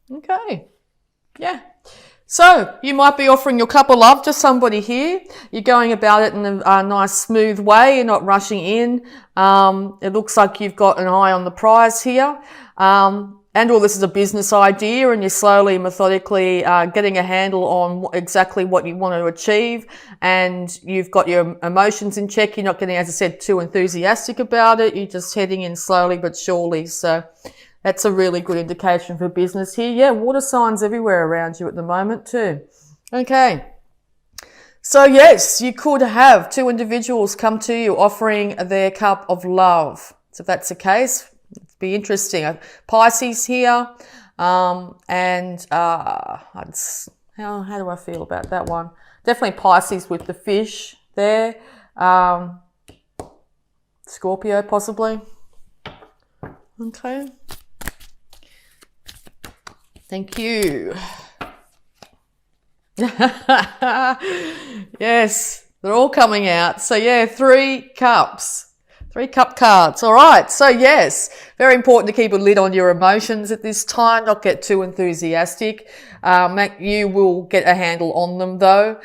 Okay. Yeah. So you might be offering your cup of love to somebody here. You're going about it in a nice, smooth way. You're not rushing in. It looks like you've got an eye on the prize here. And all this is a business idea, and you're slowly, methodically getting a handle on exactly what you want to achieve, and you've got your emotions in check. You're not getting, as I said, too enthusiastic about it. You're just heading in slowly but surely. So that's a really good indication for business here. Yeah, water signs everywhere around you at the moment too. Okay. So yes, you could have two individuals come to you offering their cup of love. So if that's the case, it'd be interesting. Pisces here, how do I feel about that one? Definitely Pisces with the fish there. Scorpio possibly. Okay. Thank you. Yes, they're all coming out. So yeah, 3 cups. 3 cup cards. All right. So yes, very important to keep a lid on your emotions at this time, not get too enthusiastic. You will get a handle on them though.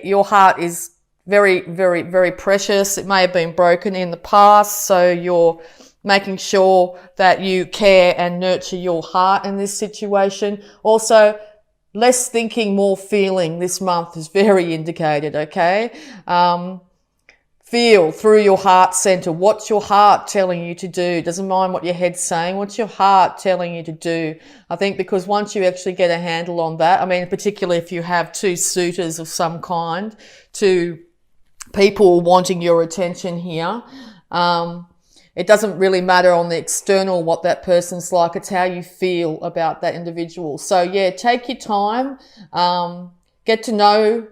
Your heart is very, very, very precious. It may have been broken in the past. So you're making sure that you care and nurture your heart in this situation. Also, less thinking, more feeling this month is very indicated, okay? Feel through your heart center. What's your heart telling you to do? Doesn't mind what your head's saying. What's your heart telling you to do? I think because once you actually get a handle on that, I mean, particularly if you have 2 suitors of some kind, 2 people wanting your attention here, it doesn't really matter on the external what that person's like. It's how you feel about that individual. So yeah, take your time. Get to know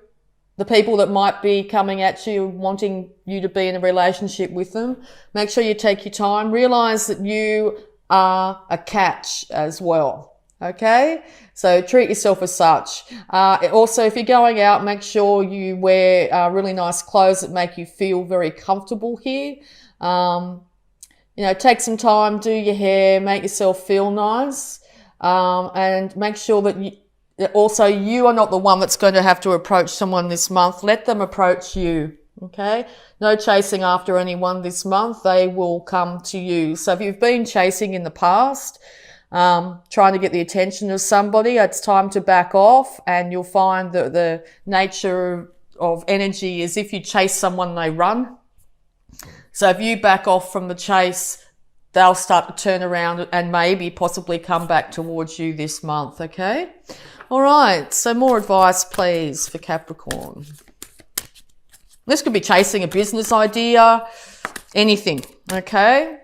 the people that might be coming at you, wanting you to be in a relationship with them. Make sure you take your time. Realize that you are a catch as well. Okay? So treat yourself as such. Also, if you're going out, make sure you wear really nice clothes that make you feel very comfortable here. Take some time, do your hair, make yourself feel nice, and make sure that you are not the one that's going to have to approach someone this month. Let them approach you, okay? No chasing after anyone this month. They will come to you. So if you've been chasing in the past, trying to get the attention of somebody, it's time to back off, and you'll find that the nature of energy is if you chase someone, they run. So if you back off from the chase, they'll start to turn around and maybe possibly come back towards you this month, okay? All right, so more advice, please, for Capricorn. This could be chasing a business idea, anything, okay?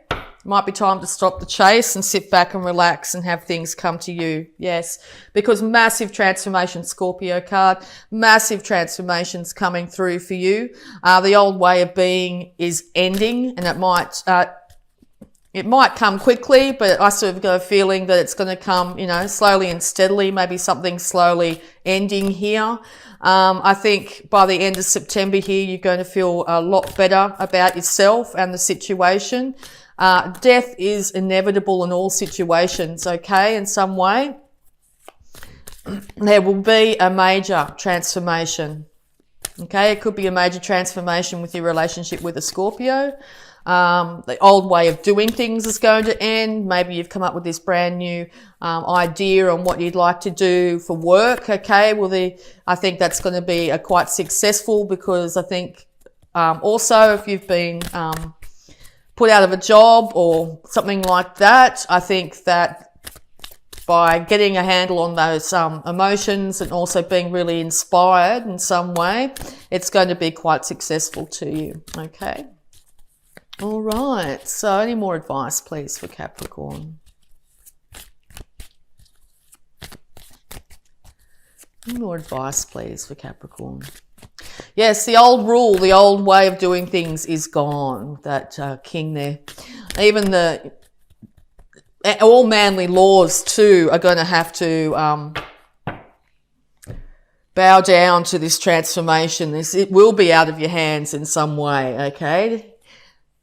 Might be time to stop the chase and sit back and relax and have things come to you. Yes, because massive transformation, Scorpio card, massive transformations coming through for you. The old way of being is ending, and it might come quickly, but I sort of got a feeling that it's going to come, slowly and steadily, maybe something slowly ending here. I think by the end of September here, you're going to feel a lot better about yourself and the situation. Death is inevitable in all situations, okay, in some way. There will be a major transformation, okay? It could be a major transformation with your relationship with a Scorpio. The old way of doing things is going to end. Maybe you've come up with this brand new idea on what you'd like to do for work, okay? Well, I think that's going to be quite successful, because I think also if you've been put out of a job or something like that, I think that by getting a handle on those emotions and also being really inspired in some way, it's going to be quite successful to you, okay? All right, so any more advice, please, for Capricorn? Any more advice, please, for Capricorn? Yes, the old rule, the old way of doing things is gone. That king there. Even all manly laws too are going to have to bow down to this transformation. It will be out of your hands in some way, okay?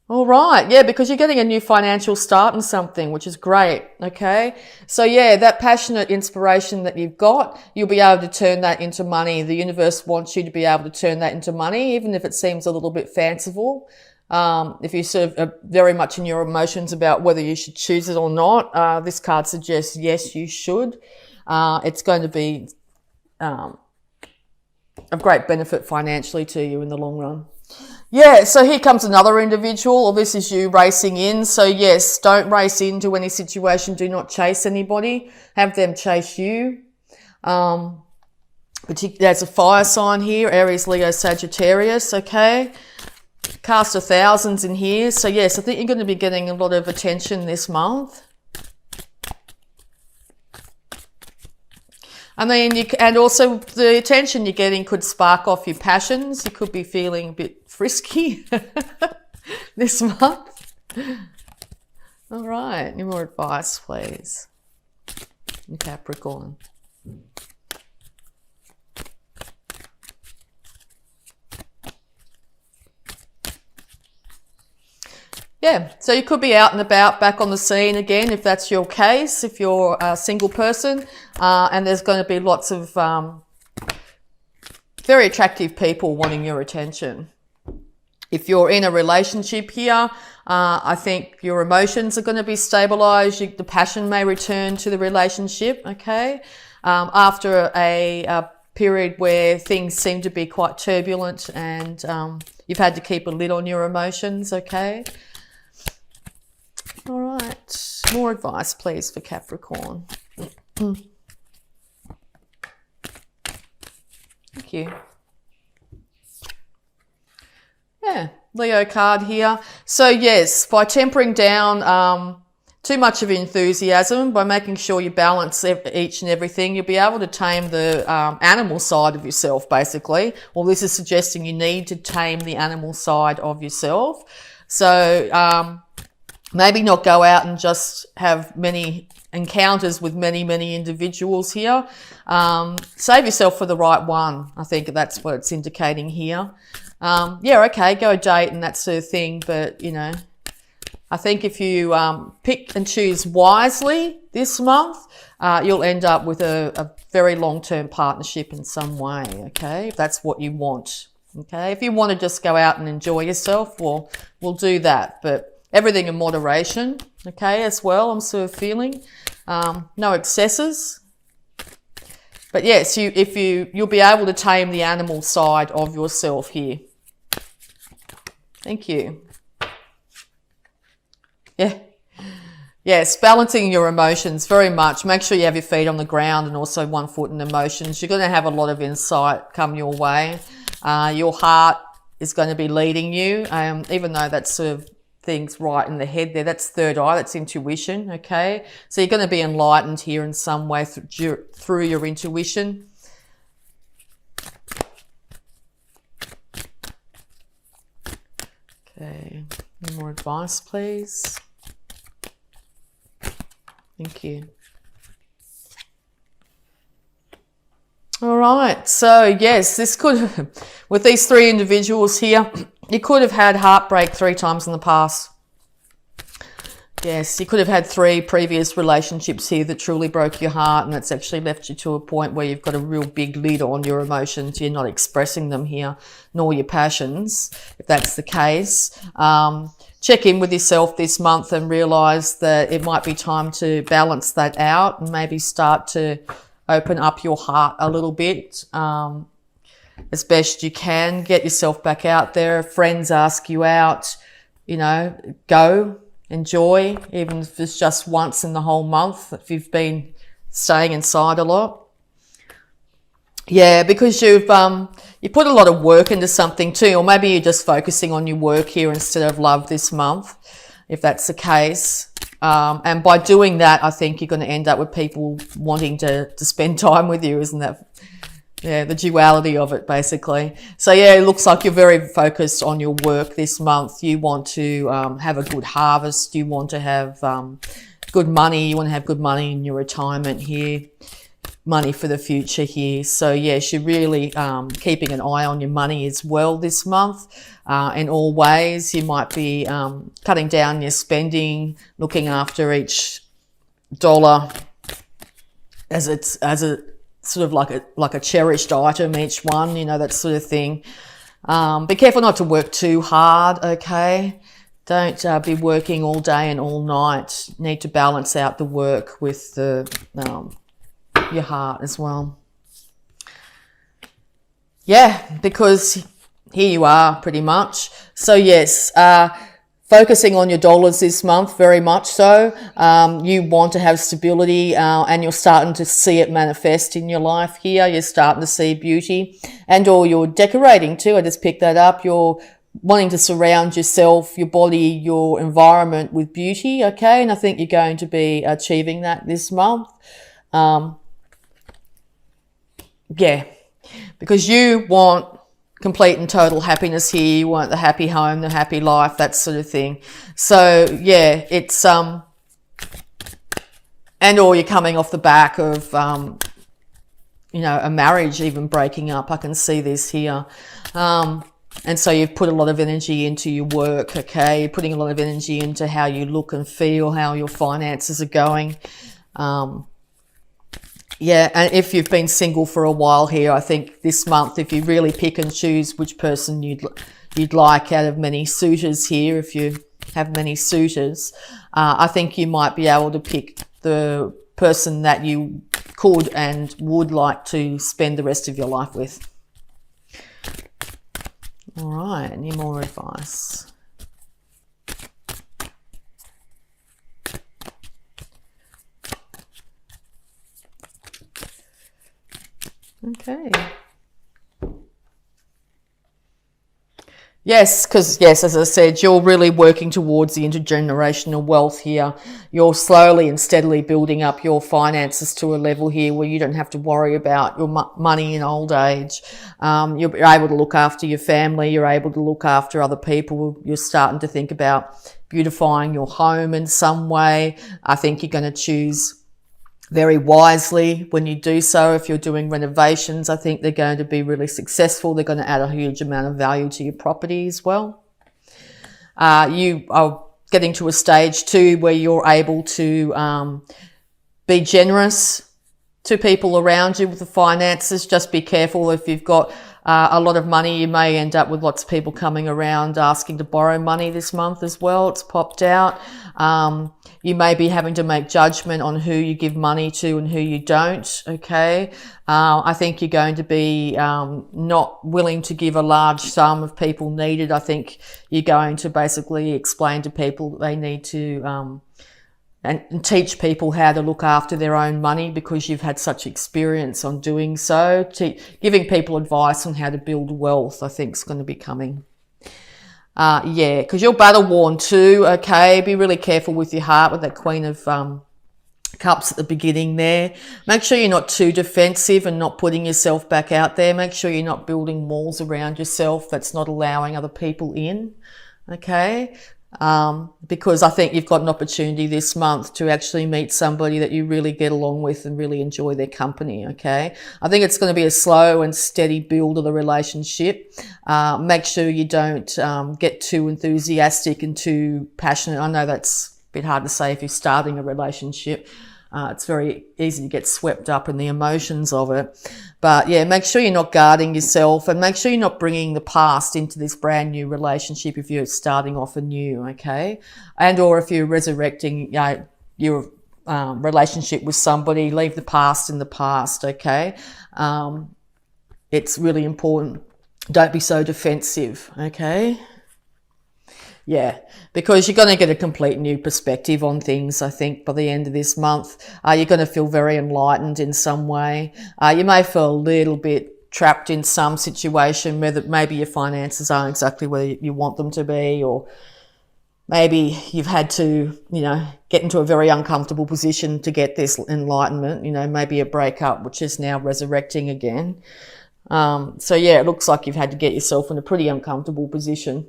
All right. Yeah, because you're getting a new financial start in something, which is great. Okay. So yeah, that passionate inspiration that you've got, you'll be able to turn that into money. The universe wants you to be able to turn that into money, even if it seems a little bit fanciful. If you sort of are very much in your emotions about whether you should choose it or not, this card suggests yes, you should. It's going to be of great benefit financially to you in the long run. Yeah, so here comes another individual, or this is you racing in. So yes, don't race into any situation. Do not chase anybody. Have them chase you. There's a fire sign here, Aries, Leo, Sagittarius, okay? Cast of thousands in here. So yes, I think you're going to be getting a lot of attention this month. And then and also the attention you're getting could spark off your passions. You could be feeling a bit frisky this month. All right, any more advice, please, Capricorn? Yeah, so you could be out and about, back on the scene again, if that's your case, if you're a single person, and there's going to be lots of very attractive people wanting your attention. If you're in a relationship here, I think your emotions are going to be stabilized. The passion may return to the relationship, okay? After a period where things seem to be quite turbulent and you've had to keep a lid on your emotions, okay? All right, more advice, please, for Capricorn. Thank you. Yeah, Leo card here. So yes, by tempering down too much of enthusiasm, by making sure you balance each and everything, you'll be able to tame the animal side of yourself, basically. Well, this is suggesting you need to tame the animal side of yourself. So maybe not go out and just have many encounters with many individuals here. Save yourself for the right one. I think that's what it's indicating here. Yeah, okay, go date and that sort of thing. But, you know, I think if you pick and choose wisely this month, you'll end up with a very long-term partnership in some way, okay? If that's what you want, okay? If you want to just go out and enjoy yourself, well, we'll do that. But everything in moderation, okay, as well, I'm sort of feeling. No excesses. But yes, you'll be able to tame the animal side of yourself here. Thank you. Yeah. Yes, balancing your emotions very much. Make sure you have your feet on the ground and also 1 foot in emotions. You're going to have a lot of insight come your way. Your heart is going to be leading you, even though that's sort of things right in the head there. That's third eye, that's intuition, okay? So you're going to be enlightened here in some way through your intuition. Okay, any more advice, please? Thank you. All right, so yes, this could, with these three individuals here, you could have had heartbreak 3 times in the past. Yes, you could have had 3 previous relationships here that truly broke your heart, and it's actually left you to a point where you've got a real big lid on your emotions. You're not expressing them here, nor your passions, if that's the case. Check in with yourself this month and realise that it might be time to balance that out and maybe start to open up your heart a little bit as best you can. Get yourself back out there. If friends ask you out, you know, go, enjoy, even if it's just once in the whole month, if you've been staying inside a lot. Yeah, because you put a lot of work into something too, or maybe you're just focusing on your work here instead of love this month, if that's the case. And by doing that, I think you're going to end up with people wanting to spend time with you, isn't that? Yeah, the duality of it, basically. So yeah, it looks like you're very focused on your work this month. You want to have a good harvest. You want to have good money. You want to have good money in your retirement here. money for the future here. So yes, you're really keeping an eye on your money as well this month. In all ways, you might be cutting down your spending, looking after each dollar as a sort of like a cherished item, each one, you know, that sort of thing. Be careful not to work too hard, okay? Don't be working all day and all night. Need to balance out the work with the your heart as well. Yeah, because here you are pretty much. So yes, focusing on your dollars this month, very much so. You want to have stability and you're starting to see it manifest in your life here. You're starting to see beauty, and or you're decorating too. I just picked that up. You're wanting to surround yourself, your body, your environment with beauty, okay? And I think you're going to be achieving that this month. Yeah, because you want complete and total happiness here. You want the happy home, the happy life, that sort of thing. So yeah, it's and or you're coming off the back of you know, a marriage even breaking up. I can see this here. And so you've put a lot of energy into your work, okay? You're putting a lot of energy into how you look and feel, how your finances are going. Yeah, and if you've been single for a while here, I think this month, if you really pick and choose which person you'd like out of many suitors here, if you have many suitors, I think you might be able to pick the person that you could and would like to spend the rest of your life with. All right, any more advice? Okay. Yes, because yes, as I said, you're really working towards the intergenerational wealth here. You're slowly and steadily building up your finances to a level here where you don't have to worry about your money in old age. You're able to look after your family. You're able to look after other people. You're starting to think about beautifying your home in some way. I think you're going to choose very wisely when you do so. If you're doing renovations, I think they're going to be really successful. They're going to add a huge amount of value to your property as well. You are getting to a stage too where you're able to be generous to people around you with the finances. Just be careful if you've got a lot of money. You may end up with lots of people coming around asking to borrow money this month as well. It's popped out. You may be having to make judgment on who you give money to and who you don't, okay? I think you're going to be not willing to give a large sum if people need it. I think you're going to basically explain to people that they need to and teach people how to look after their own money because you've had such experience on doing so. Giving people advice on how to build wealth, I think, is going to be coming. Yeah, because you're battle worn too, okay? Be really careful with your heart with that Queen of Cups at the beginning there. Make sure you're not too defensive and not putting yourself back out there. Make sure you're not building walls around yourself that's not allowing other people in, okay? Because I think you've got an opportunity this month to actually meet somebody that you really get along with and really enjoy their company, okay? I think it's going to be a slow and steady build of the relationship. Make sure you don't get too enthusiastic and too passionate. I know that's a bit hard to say if you're starting a relationship. It's very easy to get swept up in the emotions of it. But yeah, make sure you're not guarding yourself and make sure you're not bringing the past into this brand new relationship if you're starting off anew, okay? And or if you're resurrecting your relationship with somebody, leave the past in the past, okay? It's really important. Don't be so defensive, okay? Yeah, because you're going to get a complete new perspective on things, I think, by the end of this month. You're going to feel very enlightened in some way. You may feel a little bit trapped in some situation where maybe your finances aren't exactly where you want them to be, or maybe you've had to, get into a very uncomfortable position to get this enlightenment, maybe a breakup, which is now resurrecting again. So yeah, it looks like you've had to get yourself in a pretty uncomfortable position.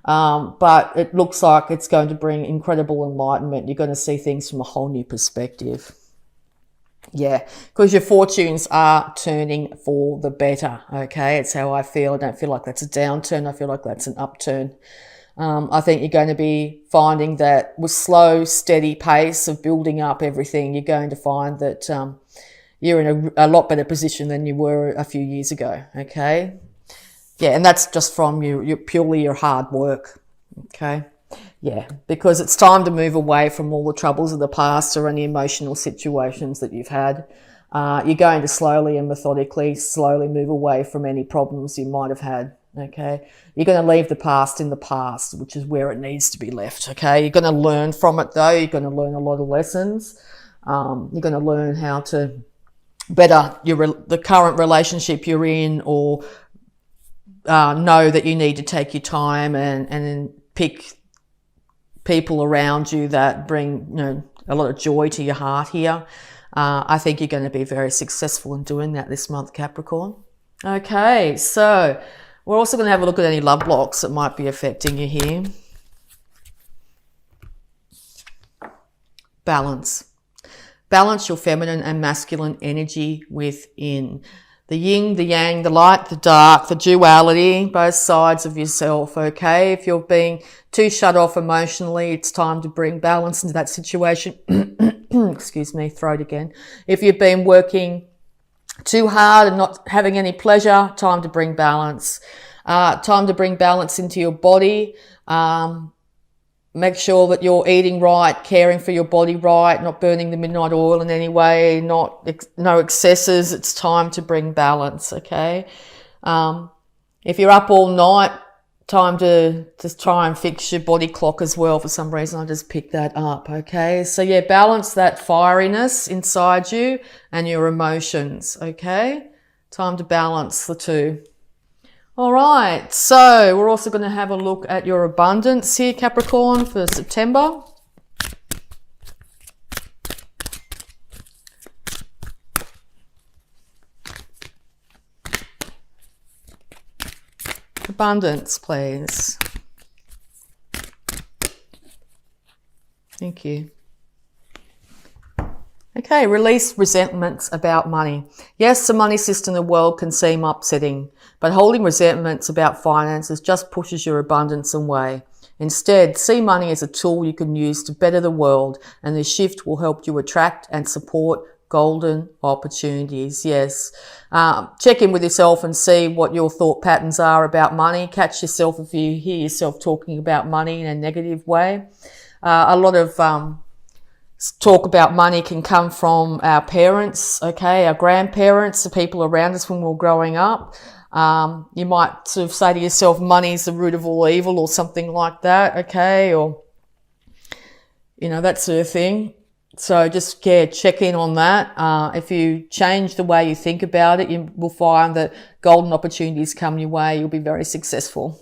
But it looks like it's going to bring incredible enlightenment. You're going to see things from a whole new perspective. Yeah, because your fortunes are turning for the better, okay? It's how I feel. I don't feel like that's a downturn. I feel like that's an upturn. I think you're going to be finding that with slow, steady pace of building up everything, you're going to find that you're in a lot better position than you were a few years ago, okay? Yeah, and that's just from your purely your hard work, okay? Yeah, because it's time to move away from all the troubles of the past or any emotional situations that you've had. You're going to slowly and methodically, slowly move away from any problems you might have had, okay? You're going to leave the past in the past, which is where it needs to be left, okay? You're going to learn from it, though. You're going to learn a lot of lessons. You're going to learn how to better the current relationship you're in, or know that you need to take your time and pick people around you that bring, you know, a lot of joy to your heart here. I think you're going to be very successful in doing that this month, Capricorn. Okay, so we're also going to have a look at any love blocks that might be affecting you here. Balance. Balance your feminine and masculine energy within. The yin, the yang, the light, the dark, the duality, both sides of yourself, okay? If you're being too shut off emotionally, it's time to bring balance into that situation. Excuse me, throat again. If you've been working too hard and not having any pleasure, time to bring balance. Time to bring balance into your body. Make sure that you're eating right, caring for your body right, not burning the midnight oil in any way, no excesses. It's time to bring balance, okay? If you're up all night, time to just try and fix your body clock as well. For some reason, I just picked that up, okay? So yeah, balance that fieriness inside you and your emotions, okay? Time to balance the two. All right, so we're also going to have a look at your abundance here, Capricorn, for September. Abundance, please. Thank you. Okay, release resentments about money. Yes, the money system in the world can seem upsetting, but holding resentments about finances just pushes your abundance away. Instead, see money as a tool you can use to better the world, and this shift will help you attract and support golden opportunities. Yes. Check in with yourself and see what your thought patterns are about money. Catch yourself if you hear yourself talking about money in a negative way. A lot of talk about money can come from our parents, okay, our grandparents, the people around us when we were growing up. You might sort of say to yourself, money's the root of all evil or something like that, okay, or, you know, that sort of thing. So just, yeah, check in on that. If you change the way you think about it, you will find that golden opportunities come your way. You'll be very successful.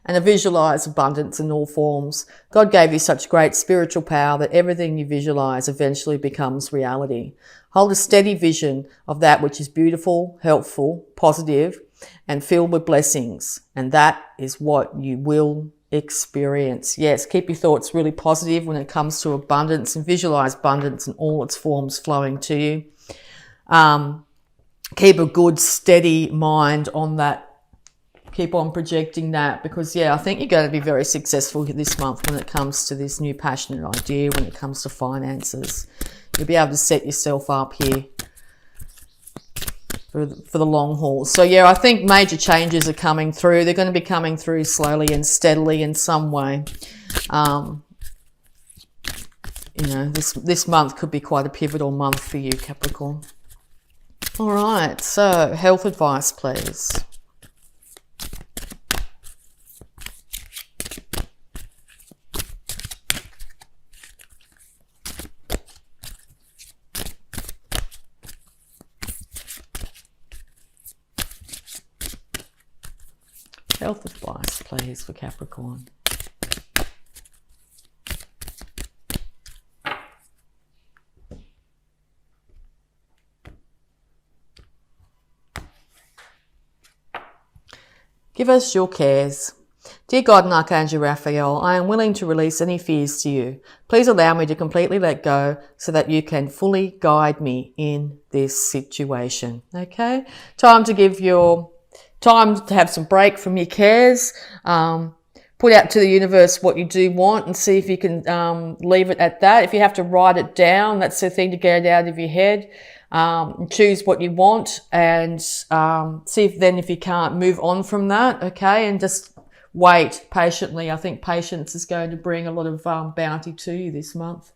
And to visualize abundance in all forms. God gave you such great spiritual power that everything you visualize eventually becomes reality. Hold a steady vision of that which is beautiful, helpful, positive, and filled with blessings. And that is what you will experience. Yes, keep your thoughts really positive when it comes to abundance, and visualize abundance in all its forms flowing to you. Keep a good, steady mind on that. Keep on projecting that, because, yeah, I think you're going to be very successful this month when it comes to this new passionate idea, when it comes to finances. You'll be able to set yourself up here for the long haul. So, yeah, I think major changes are coming through. They're going to be coming through slowly and steadily in some way. You know, this month could be quite a pivotal month for you, Capricorn. All right, so health advice, please. Health advice, please, for Capricorn. Give us your cares. Dear God and Archangel Raphael, I am willing to release any fears to you. Please allow me to completely let go so that you can fully guide me in this situation. Okay? Time to have some break from your cares. Put out to the universe what you do want and see if you can leave it at that. If you have to write it down, that's the thing, to get it out of your head. Choose what you want and see if you can't move on from that. Okay? And just wait patiently. I think patience is going to bring a lot of bounty to you this month.